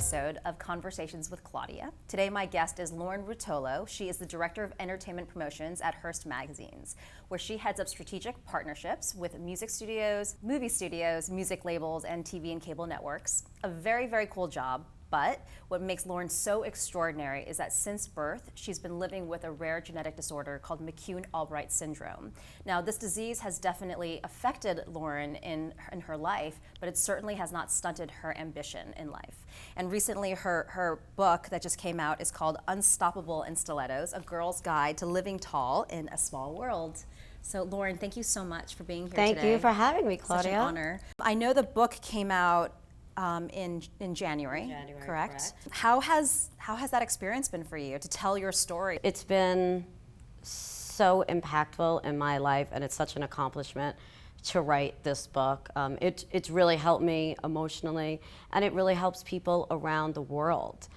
episode of Conversations with Claudia. Today my guest is Lauren Ruotolo. She is the Director of Entertainment Promotions at Hearst Magazines, where she heads up strategic partnerships with music studios, movie studios, music labels, and TV and cable networks. A very, very cool job. But what makes Lauren so extraordinary is that since birth, she's been living with a rare genetic disorder called McCune-Albright syndrome. Now, this disease has definitely affected Lauren in her life, but it certainly has not stunted her ambition in life. And recently, her book that just came out is called Unstoppable in Stilettos, A Girl's Guide to Living Tall in a Small World. So, Lauren, thank you so much for being here today. Thank you for having me, Claudia. Such an honor. I know the book came out in January, correct? How has that experience been for you to tell your story? It's been so impactful in my life, and it's such an accomplishment to write this book. It's really helped me emotionally, and it really helps people around the world.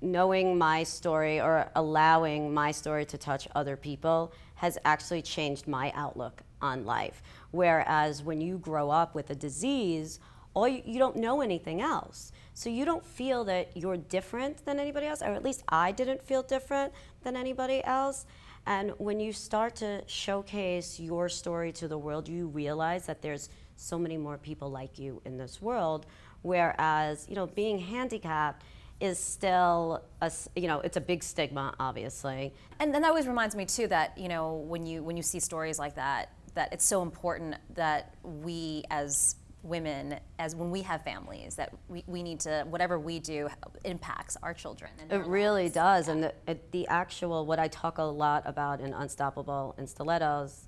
Knowing my story or allowing my story to touch other people has actually changed my outlook on life. Whereas when you grow up with a disease, you don't know anything else. So you don't feel that you're different than anybody else, or at least I didn't feel different than anybody else. And when you start to showcase your story to the world, you realize that there's so many more people like you in this world. Whereas, being handicapped is still it's a big stigma, obviously. And that always reminds me too that, when you see stories like that it's so important that we as women, when we have families, that we need to, whatever we do impacts our children. It really does. Yeah. And the actual, what I talk a lot about in Unstoppable in Stilettos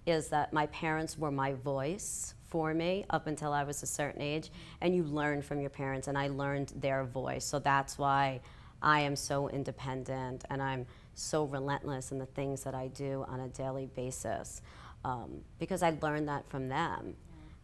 is that my parents were my voice for me up until I was a certain age, and you learn from your parents, and I learned their voice. So that's why I am so independent, and I'm so relentless in the things that I do on a daily basis, because I learned that from them.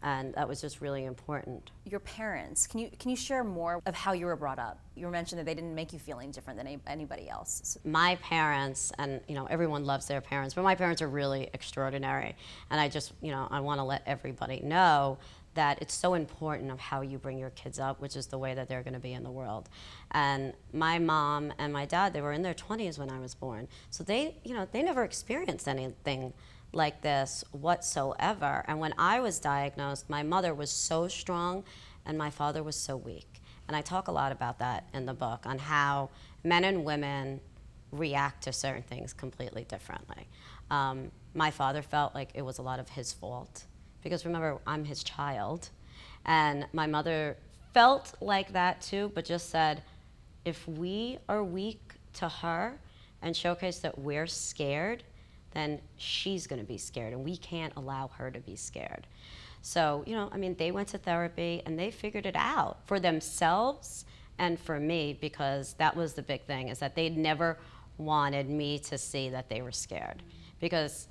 And that was just really important. Your parents, can you share more of how you were brought up? You mentioned that they didn't make you feel any different than anybody else. My parents, and everyone loves their parents, but my parents are really extraordinary. And I just, I want to let everybody know that it's so important of how you bring your kids up, which is the way that they're going to be in the world. And my mom and my dad, they were in their 20s when I was born. So they never experienced anything like this whatsoever. And when I was diagnosed, my mother was so strong and my father was so weak. And I talk a lot about that in the book, on how men and women react to certain things completely differently. My father felt like it was a lot of his fault, because remember, I'm his child. And my mother felt like that too, but just said, if we are weak to her and showcase that we're scared, then she's going to be scared, and we can't allow her to be scared. So, they went to therapy, and they figured it out for themselves and for me, because that was the big thing, is that they never wanted me to see that they were scared. Because,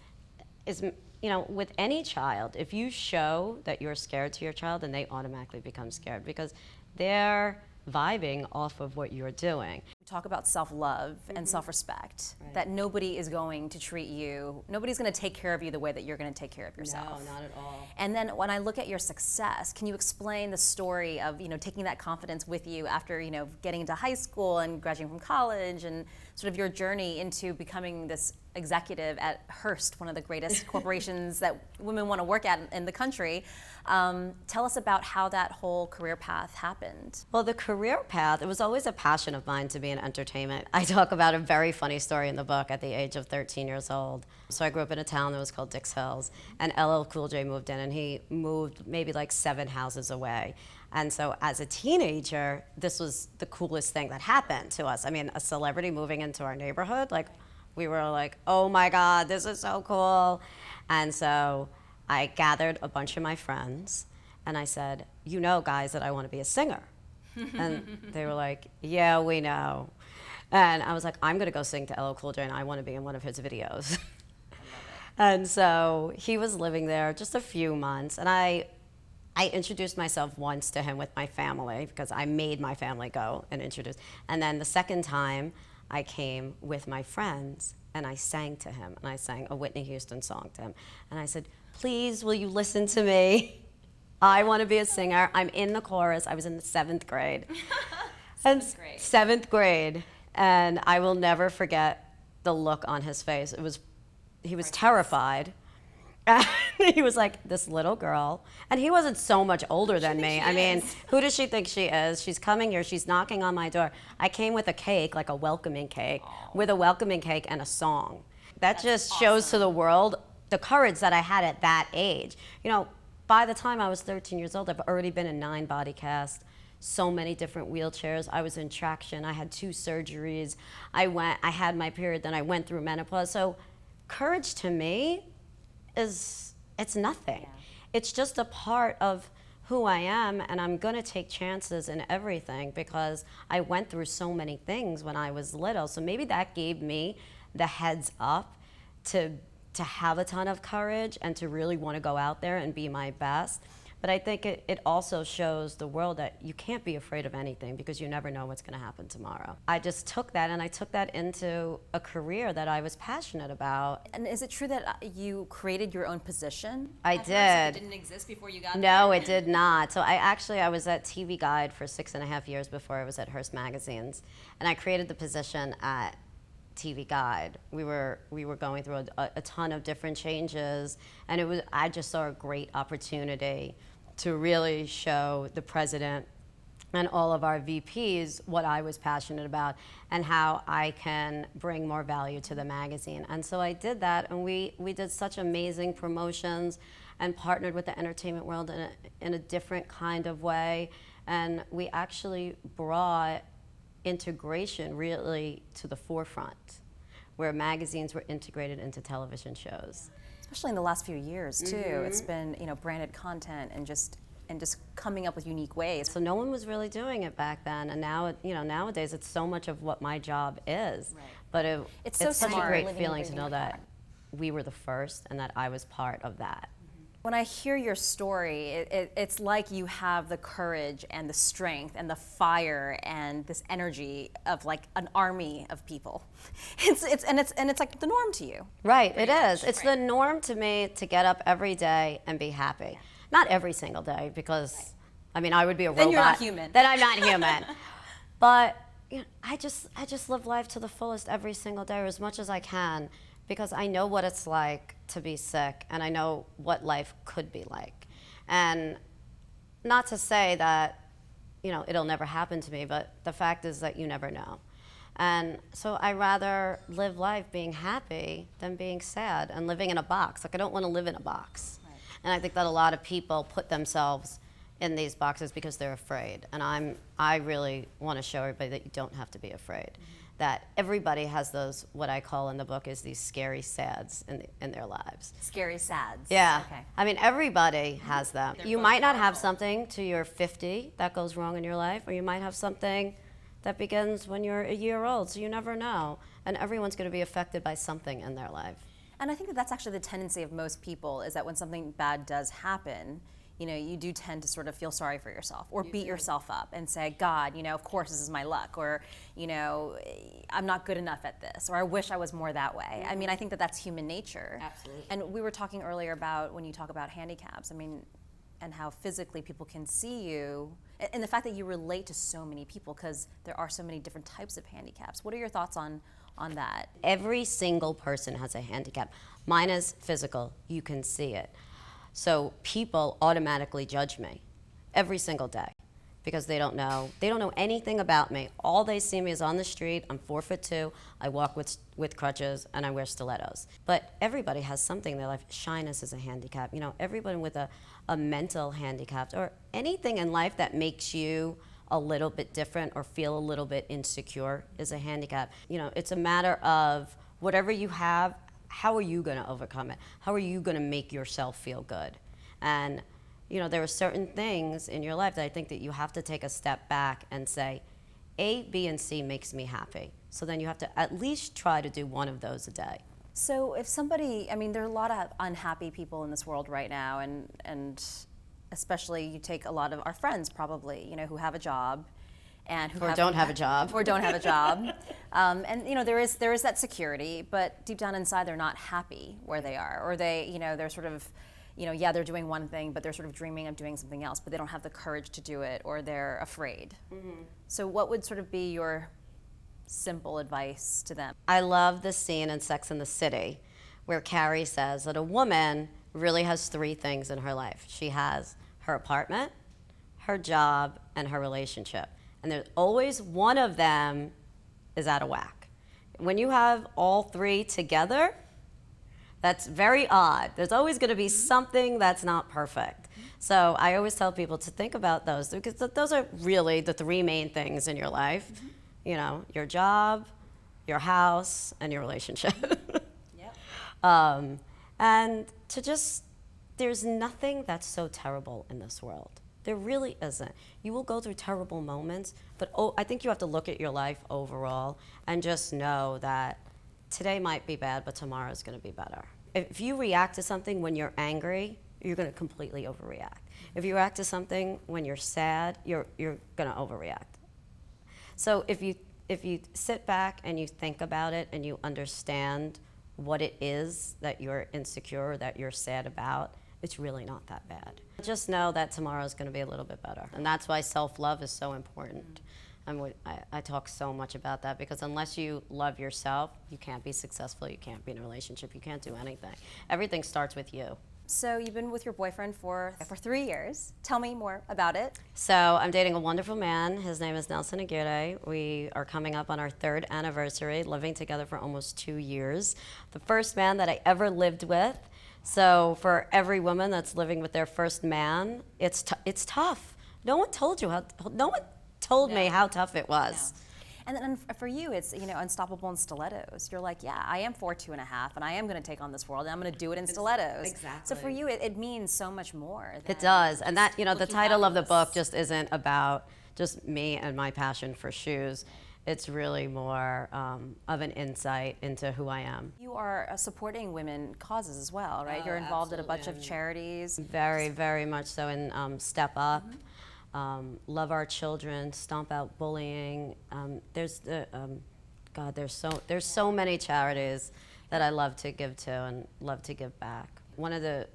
with any child, if you show that you're scared to your child, then they automatically become scared, because they're vibing off of what you're doing. We talk about self-love and self-respect, right, that nobody is going to treat you, nobody's going to take care of you the way that you're going to take care of yourself. No, not at all. And then when I look at your success, can you explain the story of, taking that confidence with you after, getting into high school and graduating from college, and sort of your journey into becoming this executive at Hearst, one of the greatest corporations that women want to work at in the country. Tell us about how that whole career path happened. Well, the career path, it was always a passion of mine to be in entertainment. I talk about a very funny story in the book at the age of 13 years old. So I grew up in a town that was called Dix Hills, and LL Cool J moved in, and he moved maybe like 7 houses away. And so as a teenager, this was the coolest thing that happened to us. A celebrity moving into our neighborhood, we were like, oh my God, this is so cool. And so I gathered a bunch of my friends, and I said, guys, that I want to be a singer. And they were like, yeah, we know. And I was like, I'm going to go sing to LL Cool J, and I want to be in one of his videos. And so he was living there just a few months, and I introduced myself once to him with my family, because I made my family go and introduce. And then the second time, I came with my friends, and I sang to him, and I sang a Whitney Houston song to him. And I said, please, will you listen to me? I want to be a singer. I'm in the chorus. I was in the 7th grade. Seventh grade. And I will never forget the look on his face. He was terrified. And he was like, this little girl. And he wasn't so much older than me. I mean, who does she think she is? She's coming here. She's knocking on my door. I came with a cake, like a welcoming cake, with a welcoming cake and a song. That's just awesome. Shows to the world the courage that I had at that age. You know, by the time I was 13 years old, I've already been in 9 body casts, so many different wheelchairs. I was in traction. I had 2 surgeries. I had my period, then I went through menopause. So courage to me it's nothing. Yeah. It's just a part of who I am, and I'm gonna take chances in everything because I went through so many things when I was little. So maybe that gave me the heads up to have a ton of courage and to really want to go out there and be my best. But I think it also shows the world that you can't be afraid of anything because you never know what's going to happen tomorrow. I just took that and I took that into a career that I was passionate about. And is it true that you created your own position? I did. It didn't exist before you got there? No, it did not. So I was at TV Guide for 6.5 years before I was at Hearst Magazines. And I created the position at TV Guide. We were going through a ton of different changes, and I just saw a great opportunity to really show the president and all of our VPs what I was passionate about and how I can bring more value to the magazine. And so I did that, and we did such amazing promotions and partnered with the entertainment world in a different kind of way. And we actually brought integration really to the forefront, where magazines were integrated into television shows. Especially in the last few years too. Mm-hmm. It's been, branded content and just coming up with unique ways. So no one was really doing it back then, and now nowadays it's so much of what my job is. Right. But it's such a great feeling to know that we were the first and that I was part of that. When I hear your story, it's like you have the courage and the strength and the fire and this energy of like an army of people. It's like the norm to you. Right, it is. It's the norm to me to get up every day and be happy. Not every single day, because I mean I would be a robot. Then you're not human. Then I'm not human. But I just live life to the fullest every single day, or as much as I can, because I know what it's like to be sick, and I know what life could be like. And not to say that, it'll never happen to me, but the fact is that you never know. And so I rather live life being happy than being sad and living in a box. Like, I don't want to live in a box. Right. And I think that a lot of people put themselves in these boxes because they're afraid. And I really want to show everybody that you don't have to be afraid. Mm-hmm. That everybody has those, what I call in the book is these scary sads in their lives. Scary sads. Yeah. Okay. I mean, everybody has them. They're you might not have something to your 50 that goes wrong in your life, or you might have something that begins when you're a year old, so you never know. And everyone's going to be affected by something in their life. And I think that's actually the tendency of most people, is that when something bad does happen, you do tend to sort of feel sorry for yourself or beat yourself up and say, God, of course this is my luck, or, I'm not good enough at this, or I wish I was more that way. Mm-hmm. I mean, I think that that's human nature. Absolutely. And we were talking earlier about when you talk about handicaps, and how physically people can see you, and the fact that you relate to so many people because there are so many different types of handicaps. What are your thoughts on that? Every single person has a handicap. Mine is physical. You can see it. So people automatically judge me every single day because they don't know anything about me. All they see me is on the street. I'm 4'2". I walk with crutches and I wear stilettos. But everybody has something in their life. Shyness is a handicap. Everybody with a mental handicap or anything in life that makes you a little bit different or feel a little bit insecure is a handicap. It's a matter of whatever you have. How are you going to overcome it? How are you going to make yourself feel good? And, there are certain things in your life that I think that you have to take a step back and say, A, B, and C makes me happy. So then you have to at least try to do one of those a day. So if somebody, there are a lot of unhappy people in this world right now, and especially you take a lot of our friends probably, who have a job, and who don't have a job. Or don't have a job. And there is that security, but deep down inside they're not happy where they are, or they're sort of, yeah, they're doing one thing, but they're sort of dreaming of doing something else, but they don't have the courage to do it, or they're afraid. So what would sort of be your simple advice to them? I love the scene in Sex and the City where Carrie says that a woman really has three things in her life. She has her apartment, her job, and her relationship. And there's always one of them is out of whack. When you have all three together, that's very odd. There's always going to be something that's not perfect. So I always tell people to think about those, because those are really the three main things in your life. You know, your job, your house, and your relationship. And to just, there's nothing that's so terrible in this world. There really isn't. You will go through terrible moments, but I think you have to look at your life overall and just know that today might be bad, but tomorrow is going to be better. If you react to something when you're angry, you're going to completely overreact. If you react to something when you're sad, you're going to overreact. So if you sit back and you think about it and you understand what it is that you're insecure or that you're sad about, it's really not that bad. Just know that tomorrow is going to be a little bit better. And that's why self-love is so important. And I talk so much about that, because unless you love yourself, you can't be successful, you can't be in a relationship, you can't do anything. Everything starts with you. So you've been with your boyfriend for 3 years. Tell me more about it. So I'm dating a wonderful man. His name is Nelson Aguirre. We are coming up on our 3rd anniversary, living together for almost 2 years. The first man that I ever lived with. So for every woman that's living with their first man, it's tough. No one told me how tough it was. No. And then for you, it's, unstoppable in stilettos. You're like, yeah, I am 4'2.5", and I am going to take on this world, and I'm going to do it in stilettos. Exactly. So for you, it means so much more. It does, and that, the title of the book just isn't about just me and my passion for shoes. It's really more of an insight into who I am. You are supporting women causes as well, right? You're involved in a bunch of charities. Very, very much so in Step Up. Love Our Children, Stomp Out Bullying. There's so many charities that I love to give to and love to give back. One of the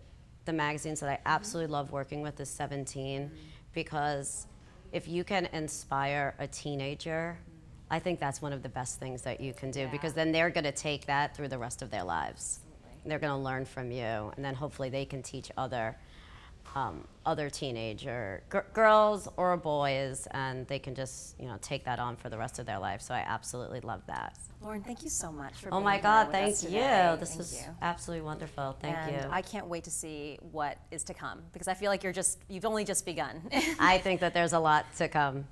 magazines that I absolutely love working with is 17, because if you can inspire a teenager, I think that's one of the best things that you can do, because then they're going to take that through the rest of their lives. They're going to learn from you, and then hopefully they can teach other teenager girls or boys, and they can just take that on for the rest of their life. So I absolutely love that. Lauren, thank you so much for oh being my God, here with thank us you. today. This was absolutely wonderful. Thank you. I can't wait to see what is to come, because I feel like you've only just begun. I think that there's a lot to come.